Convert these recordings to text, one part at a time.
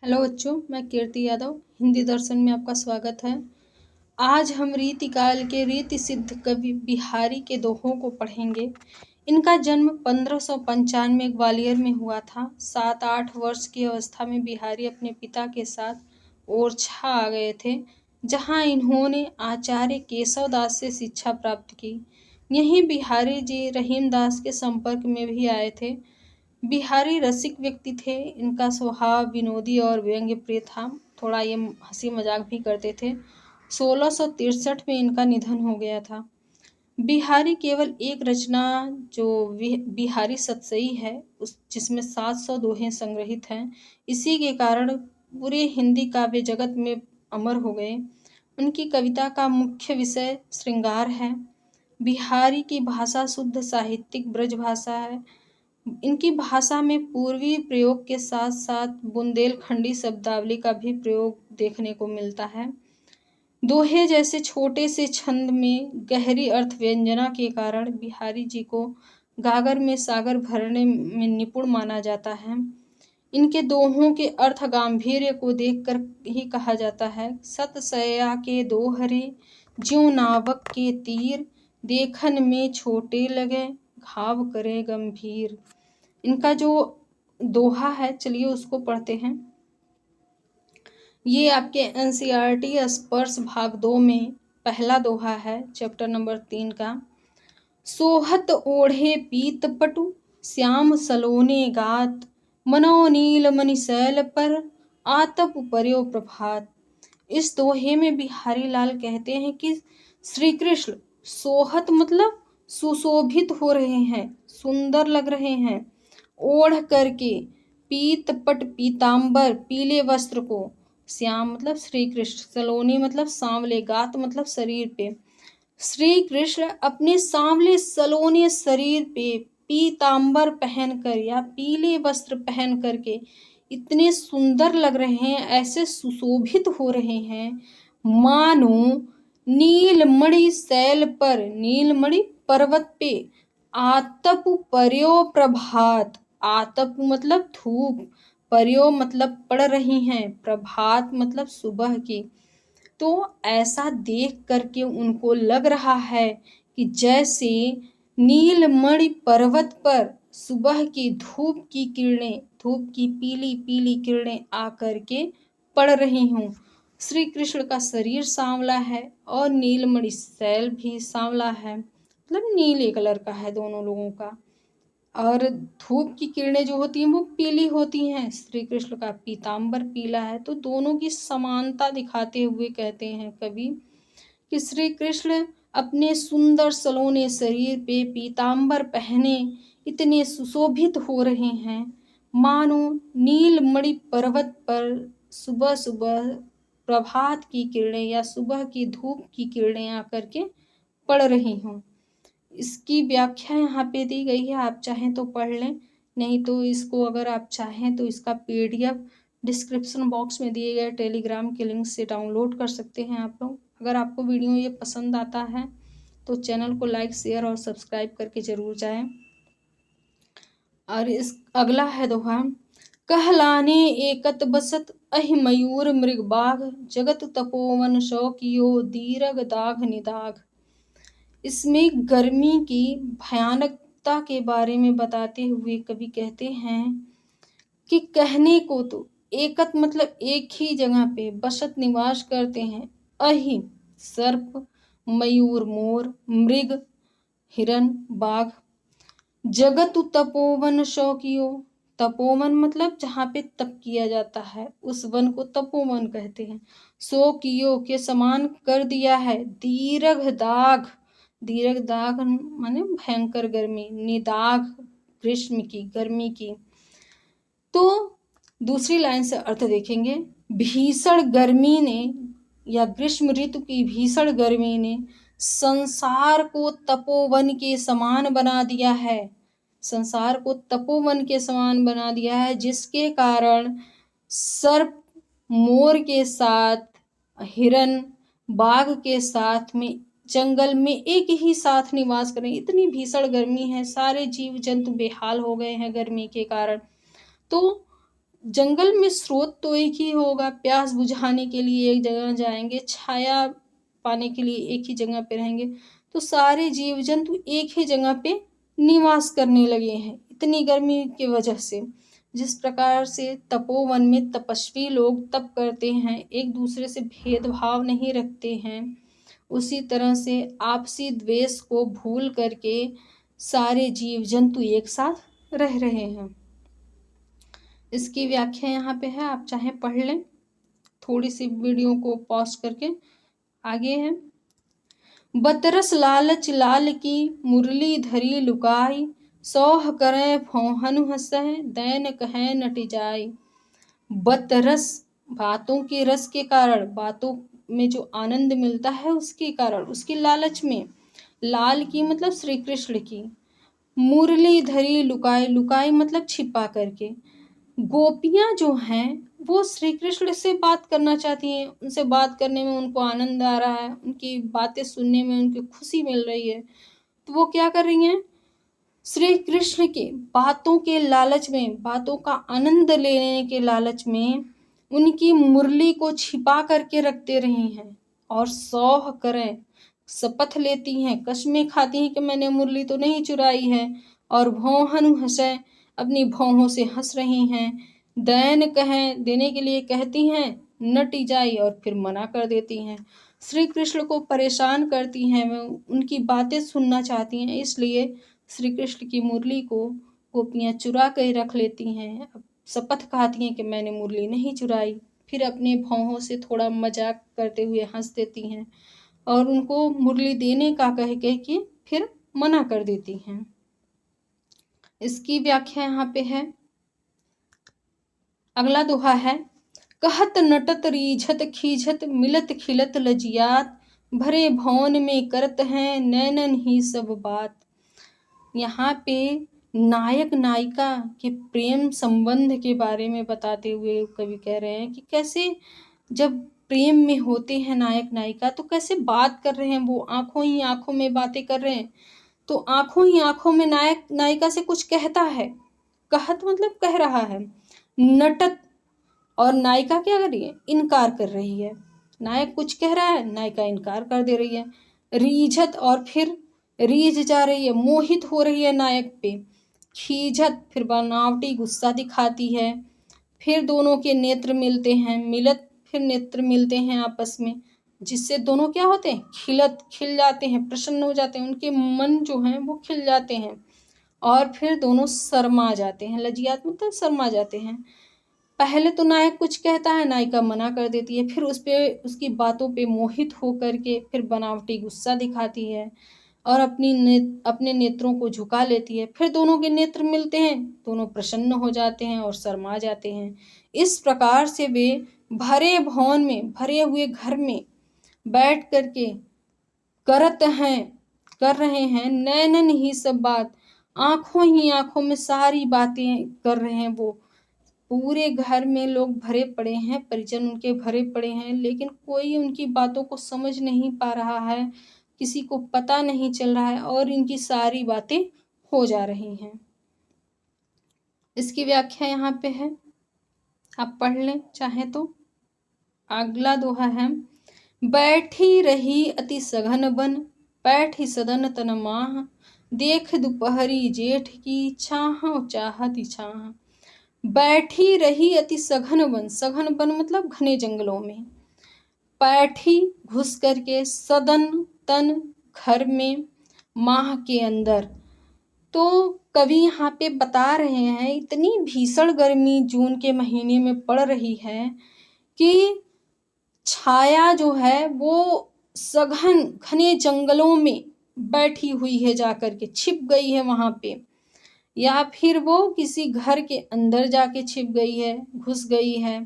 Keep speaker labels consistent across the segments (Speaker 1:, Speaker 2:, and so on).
Speaker 1: Hello बच्चों, मैं कीर्ति यादव हिंदी दर्शन में आपका स्वागत है। आज हम रीतिकाल के रीति सिद्ध कवि बिहारी के दोहों को पढ़ेंगे। इनका जन्म 1595 ग्वालियर में हुआ था। 7-8 वर्ष की अवस्था में बिहारी अपने पिता के साथ ओरछा आ गए थे, जहां इन्होंने आचार्य केशव दास से शिक्षा प्राप्त की। यहीं बिहारी जी रहीमदास के संपर्क में भी आए थे। बिहारी रसिक व्यक्ति थे। इनका स्वभाव विनोदी और व्यंग्यप्रिय था। थोड़ा ये हंसी मजाक भी करते थे। 1663 में इनका निधन हो गया था। बिहारी केवल एक रचना जो बिहारी सतसई है उस जिसमें 700 दोहे संग्रहित हैं, इसी के कारण पूरे हिंदी काव्य जगत में अमर हो गए। उनकी कविता का मुख्य विषय श्रृंगार है। बिहारी की भाषा शुद्ध साहित्यिक ब्रज भाषा है। इनकी भाषा में पूर्वी प्रयोग के साथ साथ बुंदेलखंडी शब्दावली का भी प्रयोग देखने को मिलता है। दोहे जैसे छोटे से छंद में गहरी अर्थ व्यंजना के कारण बिहारी जी को गागर में सागर भरने में निपुण माना जाता है। इनके दोहों के अर्थ गांभीर्य को देखकर ही कहा जाता है, सत सया के दोहरे ज्यों नावक के तीर, देखन में छोटे लगे घाव करे गंभीर। इनका जो दोहा है, चलिए उसको पढ़ते हैं। ये आपके एनसीईआरटी स्पर्श भाग 2 में पहला दोहा है, चैप्टर नंबर 3 का। सोहत ओढ़े पीत पटु श्याम सलोने गात, मनो नील मणि शैल पर आतप पर्यो प्रभात। इस दोहे में बिहारी लाल कहते हैं कि श्री कृष्ण सोहत मतलब सुशोभित हो रहे हैं, सुंदर लग रहे हैं। ओढ़ करके पीत पट पीतांबर पीले वस्त्र को, श्याम मतलब श्री कृष्ण, सलोनी मतलब सांवले, गात मतलब शरीर पे। श्री कृष्ण अपने सांवले सलोने शरीर पे पीतांबर पहनकर या पीले वस्त्र पहन करके इतने सुंदर लग रहे हैं, ऐसे सुशोभित हो रहे हैं मानो नीलमणि शैल पर, नीलमणि पर्वत पे, आतप पर्यो प्रभात, आतप मतलब धूप, पर्यो मतलब पड़ रही हैं, प्रभात मतलब सुबह की। तो ऐसा देख करके उनको लग रहा है कि जैसे नीलमणि पर्वत पर सुबह की धूप की किरणें, धूप की पीली पीली किरणें आकर के पड़ रही हों। श्री कृष्ण का शरीर सांवला है और नीलमणि शैल भी सांवला है, मतलब नीले कलर का है दोनों लोगों का। और धूप की किरणें जो होती हैं वो पीली होती हैं, श्री कृष्ण का पीतांबर पीला है। तो दोनों की समानता दिखाते हुए कहते हैं कवि कि श्री कृष्ण अपने सुंदर सलोने शरीर पे पीतांबर पहने इतने सुशोभित हो रहे हैं मानो नीलमणि पर्वत पर सुबह सुबह प्रभात की किरणें या सुबह की धूप की किरणें आकर के पड़ रही हों। इसकी व्याख्या यहाँ पे दी गई है, आप चाहें तो पढ़ लें, नहीं तो इसको अगर आप चाहें तो इसका पीडीएफ डिस्क्रिप्शन बॉक्स में दिए गए टेलीग्राम के लिंक से डाउनलोड कर सकते हैं आप लोग। अगर आपको वीडियो ये पसंद आता है तो चैनल को लाइक शेयर और सब्सक्राइब करके जरूर जाएं। और इस अगला है दोहा, कहलाने एकत बसत अहि मयूर मृग बाघ, जगत तपोवन शौकियो दीरग दाघ निदाघ। इसमें गर्मी की भयानकता के बारे में बताते हुए कवि कहते हैं कि कहने को तो एकत मतलब एक ही जगह पे, बसत निवास करते हैं, अहि सर्प, मयूर मोर, मृग हिरण बाघ, जगत तपोवन शौकियो, तपोवन मतलब जहाँ पे तप किया जाता है उस वन को तपोवन कहते हैं। शौकियो के समान कर दिया है, दीर्घ दाघ, दीर्घ दाघ माने भयंकर गर्मी, निदाघ ग्रीष्म की, गर्मी की। तो दूसरी लाइन से अर्थ देखेंगे, भीषण गर्मी ने या ग्रीष्म ऋतु की भीषण गर्मी ने संसार को तपोवन के समान बना दिया है, संसार को तपोवन के समान बना दिया है, जिसके कारण सर्प मोर के साथ, हिरन बाघ के साथ में जंगल में एक ही साथ निवास करें। इतनी भीषण गर्मी है, सारे जीव जंतु बेहाल हो गए हैं गर्मी के कारण। तो जंगल में स्रोत तो एक ही होगा, प्यास बुझाने के लिए एक जगह जाएंगे, छाया पाने के लिए एक ही जगह पे रहेंगे, तो सारे जीव जंतु एक ही जगह पे निवास करने लगे हैं इतनी गर्मी की वजह से। जिस प्रकार से तपोवन में तपस्वी लोग तप करते हैं, एक दूसरे से भेदभाव नहीं रखते हैं, उसी तरह से आपसी द्वेष को भूल करके सारे जीव जंतु एक साथ रह रहे हैं। इसकी व्याख्या यहाँ पे है, आप चाहे पढ़ लें, थोड़ी सी वीडियो को पॉज करके। आगे है, बतरस लालच लाल की मुरली धरी लुकाई, सौह करें फोहनु हंसै दैन कहें नट जाय। बतरस बातों के रस के कारण, बातों में जो आनंद मिलता है उसके कारण, उसकी लालच में, लाल की मतलब श्री कृष्ण की, मुरली धरी लुकाई, लुकाई मतलब छिपा करके। गोपियां जो हैं वो श्री कृष्ण से बात करना चाहती हैं, उनसे बात करने में उनको आनंद आ रहा है, उनकी बातें सुनने में उनको खुशी मिल रही है, तो वो क्या कर रही हैं, श्री कृष्ण के बातों के लालच में, बातों का आनंद लेने के लालच में उनकी मुरली को छिपा करके रखते रही हैं और सौह करें, शपथ लेती हैं, कसमें खाती हैं कि मैंने मुरली तो नहीं चुराई है, और भौहनु हंसे, अपनी भौहों से हंस रही हैं, दैन कहें, देने के लिए कहती हैं, नटी जाई, और फिर मना कर देती हैं, श्री कृष्ण को परेशान करती हैं, वो उनकी बातें सुनना चाहती हैं, इसलिए श्री कृष्ण की मुरली को गोपियां चुरा कर रख लेती हैं, शपथ खाती हैं कि मैंने मुरली नहीं चुराई, फिर अपने भौहों से थोड़ा मजाक करते हुए हंस देती हैं और उनको मुरली देने का कह के फिर मना कर देती हैं। इसकी व्याख्या यहाँ पे है, अगला दोहा है, कहत नटत रीझत खीझत मिलत खिलत लजियात, भरे भवन में करत हैं नैनन ही सब बात। यहाँ पे नायक नायिका के प्रेम संबंध के बारे में बताते हुए कवि कह रहे हैं कि कैसे जब प्रेम में होते हैं नायक नायिका तो कैसे बात कर रहे हैं, वो आंखों ही आंखों में बातें कर रहे हैं, तो आंखों ही आंखों में नायक नायिका से कुछ कहता है, कहत मतलब कह रहा है, नटत, और नायिका क्या कर रही है, इनकार कर रही है, नायक कुछ कह रहा है, नायिका इनकार कर दे रही है, रीझत और फिर रीझ जा रही है, मोहित हो रही है नायक पे, खीझत फिर बनावटी गुस्सा दिखाती है, फिर दोनों के नेत्र मिलते हैं, मिलत फिर नेत्र मिलते हैं आपस में, जिससे दोनों क्या होते हैं, खिलत, खिल जाते हैं, प्रसन्न हो जाते हैं, उनके मन जो हैं वो खिल जाते हैं, और फिर दोनों शर्मा जाते हैं, लज्जियात मतलब शर्मा जाते हैं। पहले तो नायक कुछ कहता है, नायिका मना कर देती है, फिर उस पे उसकी बातों पे मोहित हो करके फिर बनावटी गुस्सा दिखाती है और अपने नेत्रों को झुका लेती है, फिर दोनों के नेत्र मिलते हैं, दोनों प्रसन्न हो जाते हैं और शर्मा जाते हैं। इस प्रकार से वे भरे भवन में, भरे हुए घर में बैठ करके करत हैं, कर रहे हैं, नैनन ही सब बात, आंखों ही आंखों में सारी बातें कर रहे हैं, वो पूरे घर में लोग भरे पड़े हैं, परिजन उनके भरे पड़े हैं, लेकिन कोई उनकी बातों को समझ नहीं पा रहा है, किसी को पता नहीं चल रहा है और इनकी सारी बातें हो जा रही हैं। इसकी व्याख्या यहाँ पे है, आप पढ़ लें चाहे तो। अगला दोहा है, बैठी रही अति सघन बन, बैठी सदन तन माह, देख दोपहरी जेठ की छाह चाहती छाह। बैठी रही अति सघन वन, सघन वन मतलब घने जंगलों में, बैठी घुस करके, सदन तन घर में, माह के अंदर, तो कवि यहाँ पे बता रहे हैं इतनी भीषण गर्मी जून के महीने में पड़ रही है कि छाया जो है वो सघन घने जंगलों में बैठी हुई है, जाकर के छिप गई है वहां पे, या फिर वो किसी घर के अंदर जाके छिप गई है, घुस गई है।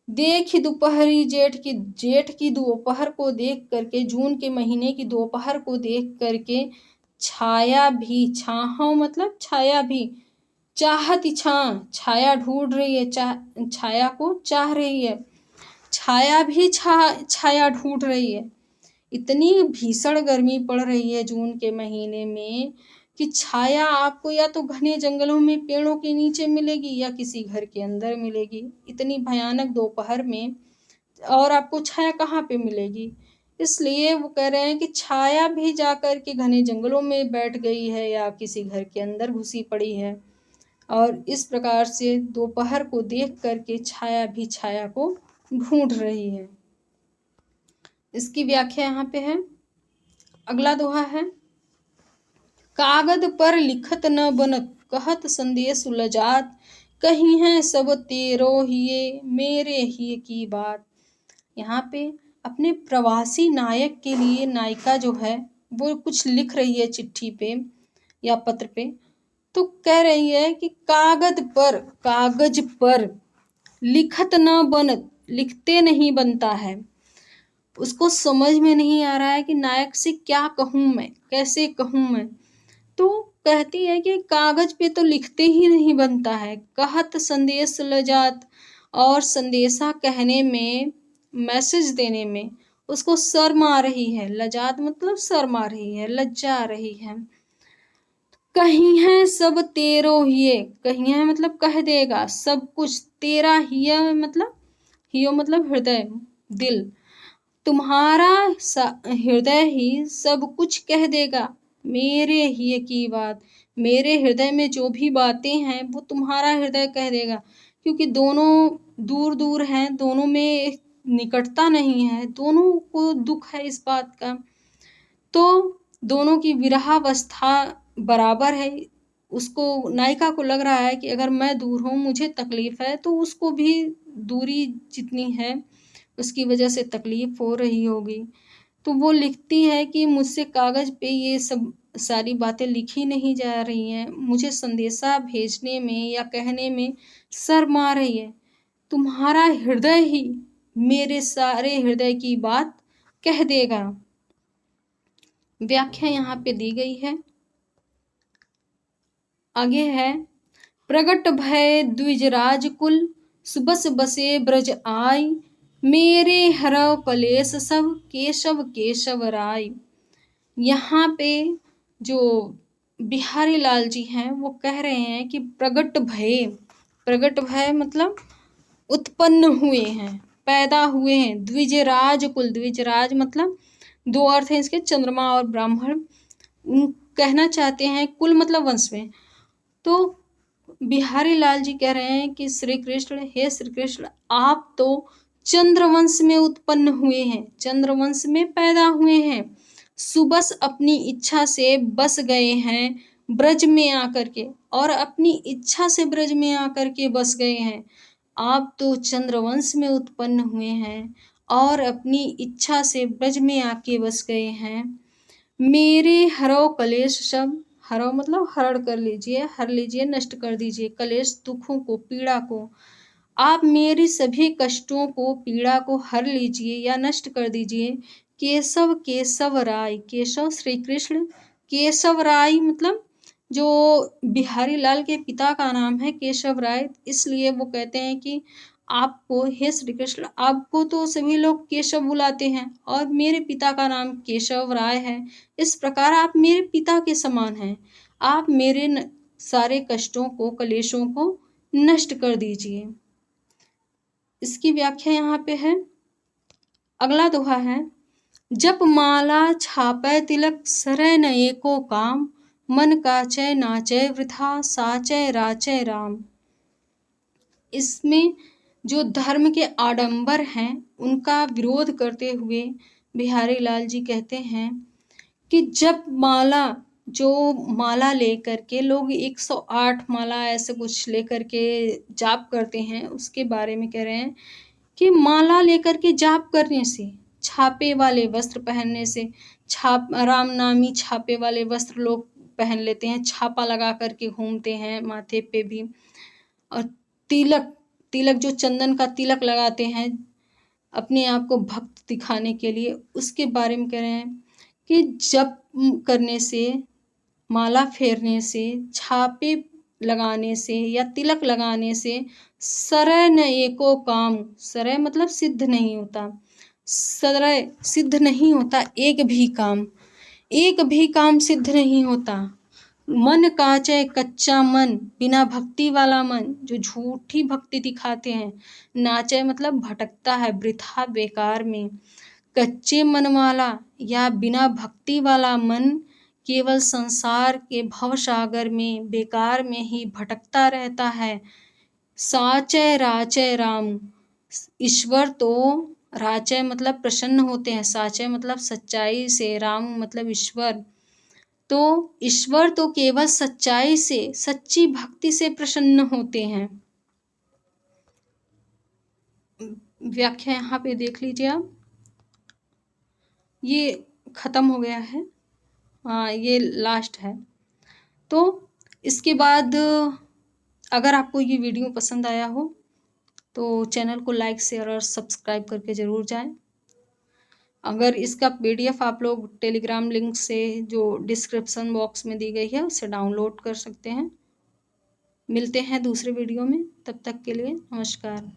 Speaker 1: देख दोपहरी जेठ की दोपहर को देख करके, जून के महीने की दोपहर को देख करके, छाया भी, छाहों मतलब छाया भी, चाहती छाया ढूंढ रही है, छाया को चाह रही है, छाया भी छाया ढूंढ रही है। इतनी भीषण गर्मी पड़ रही है जून के महीने में कि छाया आपको या तो घने जंगलों में पेड़ों के नीचे मिलेगी या किसी घर के अंदर मिलेगी, इतनी भयानक दोपहर में, और आपको छाया कहाँ पे मिलेगी। इसलिए वो कह रहे हैं कि छाया भी जाकर के घने जंगलों में बैठ गई है या किसी घर के अंदर घुसी पड़ी है, और इस प्रकार से दोपहर को देख करके छाया भी छाया को ढूंढ रही है। इसकी व्याख्या यहाँ पे है। अगला दोहा है, कागद पर लिखत न बनत, कहत संदेश उलझात, कहीं है सब तेरो हिये, मेरे हिये की बात। यहाँ पे अपने प्रवासी नायक के लिए नायिका जो है वो कुछ लिख रही है चिट्ठी पे या पत्र पे, तो कह रही है कि कागज पर लिखत न बनत, लिखते नहीं बनता है। उसको समझ में नहीं आ रहा है कि नायक से क्या कहूँ मैं, कैसे कहूँ मैं, तो कहती है कि कागज पे तो लिखते ही नहीं बनता है, कहत संदेश लजात, और संदेशा कहने में, मैसेज देने में उसको शर्म आ रही है। लजात मतलब शर्म आ रही है, लज्जा आ रही है। कहीं है सब तेरो हिये, कहीं है मतलब कह देगा, सब कुछ तेरा हिया मतलब, हियो मतलब हृदय, दिल, तुम्हारा हृदय ही सब कुछ कह देगा, मेरे हिये की बात, मेरे हृदय में जो भी बातें हैं वो तुम्हारा हृदय कह देगा, क्योंकि दोनों दूर दूर हैं, दोनों में निकटता नहीं है, दोनों को दुख है इस बात का, तो दोनों की विरहावस्था बराबर है। उसको, नायिका को लग रहा है कि अगर मैं दूर हूँ, मुझे तकलीफ है, तो उसको भी दूरी जितनी है उसकी वजह से तकलीफ हो रही होगी। तो वो लिखती है कि मुझसे कागज पे ये सब सारी बातें लिखी नहीं जा रही हैं, मुझे संदेशा भेजने में या कहने में शर्म आ रही है, तुम्हारा हृदय ही मेरे सारे हृदय की बात कह देगा। व्याख्या यहाँ पे दी गई है। आगे है, प्रगट भय द्विजराज कुल, सुबस बसे ब्रज आय, मेरे हरव कलेश सब, केशव केशव राय। यहाँ पे जो बिहारी लाल जी हैं वो कह रहे हैं कि प्रगट भय मतलब उत्पन्न हुए हैं, पैदा हुए हैं, द्विजराज कुल, द्विजराज मतलब दो अर्थ है इसके, चंद्रमा और ब्राह्मण, कहना चाहते हैं कुल मतलब वंश में। तो बिहारी लाल जी कह रहे हैं कि श्री कृष्ण, हे श्री कृष्ण, आप तो चंद्रवंश में उत्पन्न हुए हैं, चंद्रवंश में पैदा हुए हैं, सुबस अपनी इच्छा से बस गए हैं ब्रज में आकर के, और अपनी इच्छा से ब्रज में आकर के बस गए हैं। आप तो चंद्रवंश में उत्पन्न हुए हैं और अपनी इच्छा से ब्रज में आके बस गए हैं। मेरे हरो कलेश सब, हरो मतलब हरण कर लीजिए, हर लीजिए, नष्ट कर दीजिए, कलेश दुखों को, पीड़ा को, आप मेरी सभी कष्टों को, पीड़ा को हर लीजिए या नष्ट कर दीजिए। केशव केशव राय, केशव श्री कृष्ण, केशव राय मतलब जो बिहारी लाल के पिता का नाम है केशव राय, इसलिए वो कहते हैं कि आपको, हे श्री कृष्ण, आपको तो सभी लोग केशव बुलाते हैं और मेरे पिता का नाम केशव राय है, इस प्रकार आप मेरे पिता के समान हैं, आप मेरे सारे कष्टों को, कलेशों को नष्ट कर दीजिए। इसकी व्याख्या यहाँ पे है। अगला दोहा है, जप माला छापै तिलक, सरय न एको काम, मन काचय नाचय वृथा, साचय राचय राम। इसमें जो धर्म के आडंबर हैं उनका विरोध करते हुए बिहारी लाल जी कहते हैं कि जप माला, जो माला लेकर के लोग 108 माला ऐसे कुछ लेकर के जाप करते हैं, उसके बारे में कह रहे हैं कि माला लेकर के जाप करने से, छापे वाले वस्त्र पहनने से, राम नामी छापे वाले वस्त्र लोग पहन लेते हैं, छापा लगा करके घूमते हैं माथे पे भी, और तिलक जो चंदन का तिलक लगाते हैं अपने आप को भक्त दिखाने के लिए, उसके बारे में कह रहे हैं कि जप करने से, माला फेरने से, छापे लगाने से या तिलक लगाने से, सरय न एको काम, सरय मतलब सिद्ध नहीं होता, सरय सिद्ध नहीं होता एक भी काम, एक भी काम सिद्ध नहीं होता, मन काचे कच्चा मन, बिना भक्ति वाला मन जो झूठी भक्ति दिखाते हैं। नाचे मतलब भटकता है वृथा बेकार में। कच्चे मन वाला या बिना भक्ति वाला मन केवल संसार के भवसागर में बेकार में ही भटकता रहता है। साचय राचय राम, ईश्वर तो राचय मतलब प्रसन्न होते हैं, साचय मतलब सच्चाई से, राम मतलब ईश्वर। तो ईश्वर तो केवल सच्चाई से, सच्ची भक्ति से प्रसन्न होते हैं। व्याख्या यहाँ पे देख लीजिए आप। ये खत्म हो गया है, हाँ ये लास्ट है। तो इसके बाद अगर आपको ये वीडियो पसंद आया हो तो चैनल को लाइक शेयर और सब्सक्राइब करके ज़रूर जाएं। अगर इसका PDF आप लोग टेलीग्राम लिंक से जो डिस्क्रिप्शन बॉक्स में दी गई है उससे डाउनलोड कर सकते हैं। मिलते हैं दूसरे वीडियो में, तब तक के लिए नमस्कार।